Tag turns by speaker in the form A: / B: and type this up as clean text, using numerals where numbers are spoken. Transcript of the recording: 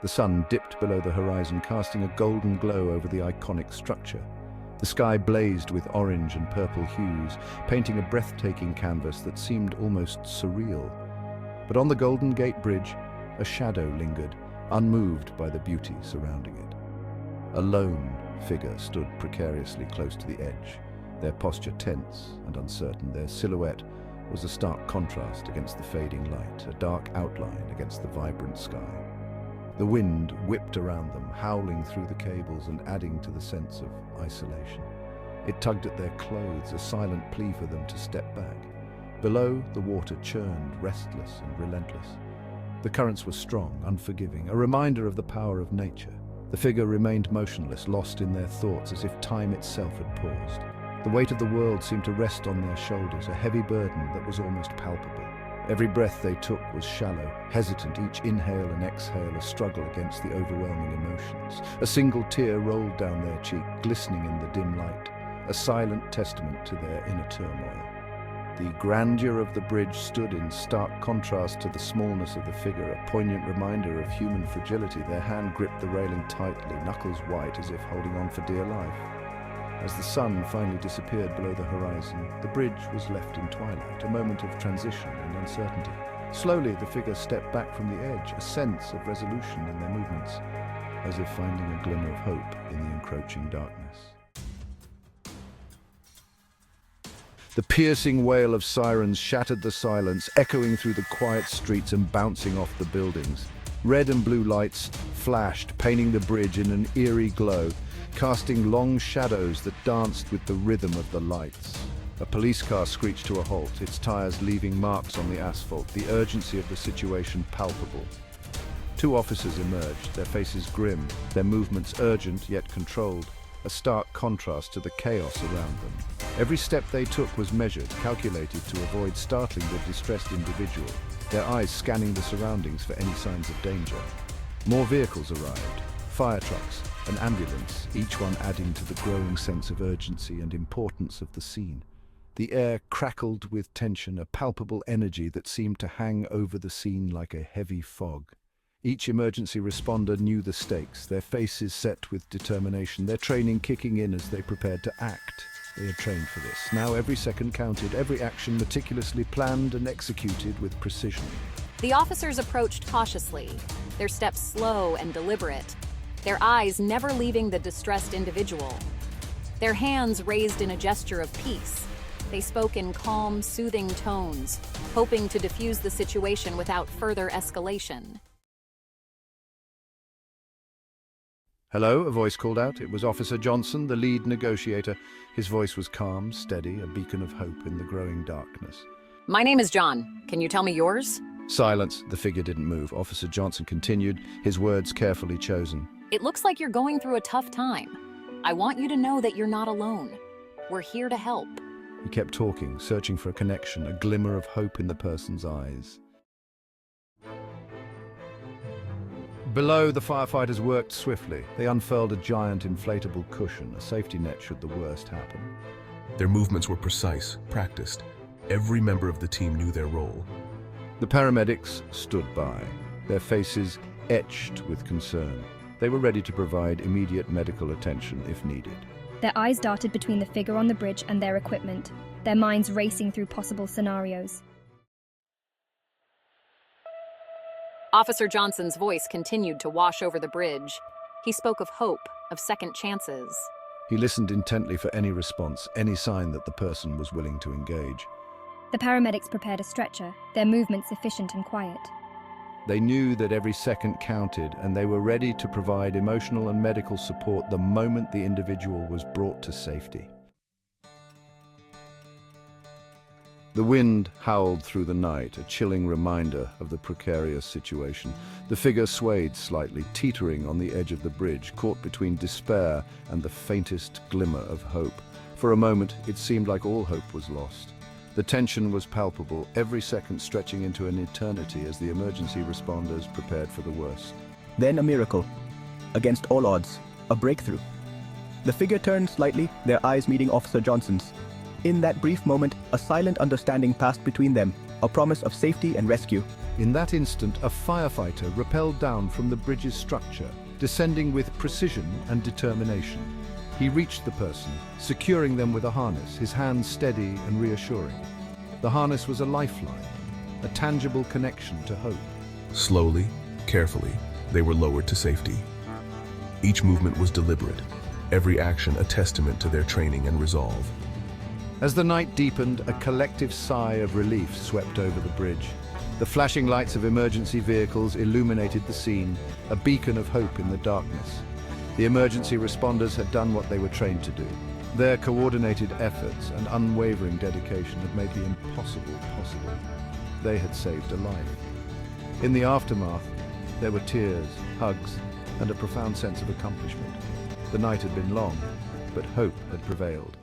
A: The sun dipped below the horizon, casting a golden glow over the iconic structure. The sky blazed with orange and purple hues, painting a breathtaking canvas that seemed almost surreal. But on the Golden Gate Bridge, a shadow lingered, unmoved by the beauty surrounding it. A lone figure stood precariously close to the edge, their posture tense and uncertain. Their silhouette was a stark contrast against the fading light, a dark outline against the vibrant sky. The wind whipped around them, howling through the cables and adding to the sense of isolation. It tugged at their clothes, a silent plea for them to step back. Below, the water churned, restless and relentless. The currents were strong, unforgiving, a reminder of the power of nature. The figure remained motionless, lost in their thoughts, as if time itself had paused. The weight of the world seemed to rest on their shoulders, a heavy burden that was almost palpable. Every breath they took was shallow, hesitant, each inhale and exhale a struggle against the overwhelming emotions. A single tear rolled down their cheek, glistening in the dim light, a silent testament to their inner turmoil. The grandeur of the bridge stood in stark contrast to the smallness of the figure, a poignant reminder of human fragility. Their hand gripped the railing tightly, knuckles white as if holding on for dear life. As the sun finally disappeared below the horizon, the bridge was left in twilight, a moment of transition and uncertainty. Slowly, the figure stepped back from the edge, a sense of resolution in their movements, as if finding a glimmer of hope in the encroaching darkness. The piercing wail of sirens shattered the silence, echoing through the quiet streets and bouncing off the buildings. Red and blue lights flashed, painting the bridge in an eerie glow, casting long shadows that danced with the rhythm of the lights. A police car screeched to a halt, its tires leaving marks on the asphalt, the urgency of the situation palpable. Two officers emerged, their faces grim, their movements urgent yet controlled, a stark contrast to the chaos around them. Every step they took was measured, calculated to avoid startling the distressed individual, their eyes scanning the surroundings for any signs of danger. More vehicles arrived, fire trucks, an ambulance, each one adding to the growing sense of urgency and importance of the scene. The air crackled with tension, a palpable energy that seemed to hang over the scene like a heavy fog. Each emergency responder knew the stakes, their faces set with determination, their training kicking in as they prepared to act. They had trained for this. Now every second counted, every action meticulously planned and executed with precision.
B: The officers approached cautiously, their steps slow and deliberate, their eyes never leaving the distressed individual. Their hands raised in a gesture of peace. They spoke in calm, soothing tones, hoping to defuse the situation without further escalation.
A: "Hello," a voice called out. It was Officer Johnson, the lead negotiator. His voice was calm, steady, a beacon of hope in the growing darkness.
B: My name is John. Can you tell me yours?
A: Silence. The figure didn't move. Officer Johnson continued, his words carefully chosen.
B: It looks like you're going through a tough time. I want you to know that you're not alone. We're here to help.
A: He kept talking, searching for a connection, a glimmer of hope in the person's eyes. Below, the firefighters worked swiftly. They unfurled a giant inflatable cushion, a safety net should the worst happen.
C: Their movements were precise, practiced. Every member of the team knew their role.
A: The paramedics stood by, their faces etched with concern. They were ready to provide immediate medical attention if needed.
D: Their eyes darted between the figure on the bridge and their equipment, their minds racing through possible scenarios.
B: Officer Johnson's voice continued to wash over the bridge. He spoke of hope, of second chances.
A: He listened intently for any response, any sign that the person was willing to engage.
D: The paramedics prepared a stretcher, their movements efficient and quiet.
A: They knew that every second counted, and they were ready to provide emotional and medical support the moment the individual was brought to safety. The wind howled through the night, a chilling reminder of the precarious situation. The figure swayed slightly, teetering on the edge of the bridge, caught between despair and the faintest glimmer of hope. For a moment, it seemed like all hope was lost. The tension was palpable, every second stretching into an eternity as the emergency responders prepared for the worst.
E: Then a miracle. Against all odds, a breakthrough. The figure turned slightly, their eyes meeting Officer Johnson's. In that brief moment, a silent understanding passed between them, a promise of safety and rescue.
A: In that instant, a firefighter rappelled down from the bridge's structure, descending with precision and determination. He reached the person, securing them with a harness, his hands steady and reassuring. The harness was a lifeline, a tangible connection to hope.
C: Slowly, carefully, they were lowered to safety. Each movement was deliberate, every action a testament to their training and resolve.
A: As the night deepened, a collective sigh of relief swept over the bridge. The flashing lights of emergency vehicles illuminated the scene, a beacon of hope in the darkness. The emergency responders had done what they were trained to do. Their coordinated efforts and unwavering dedication had made the impossible possible. They had saved a life. In the aftermath, there were tears, hugs, and a profound sense of accomplishment. The night had been long, but hope had prevailed.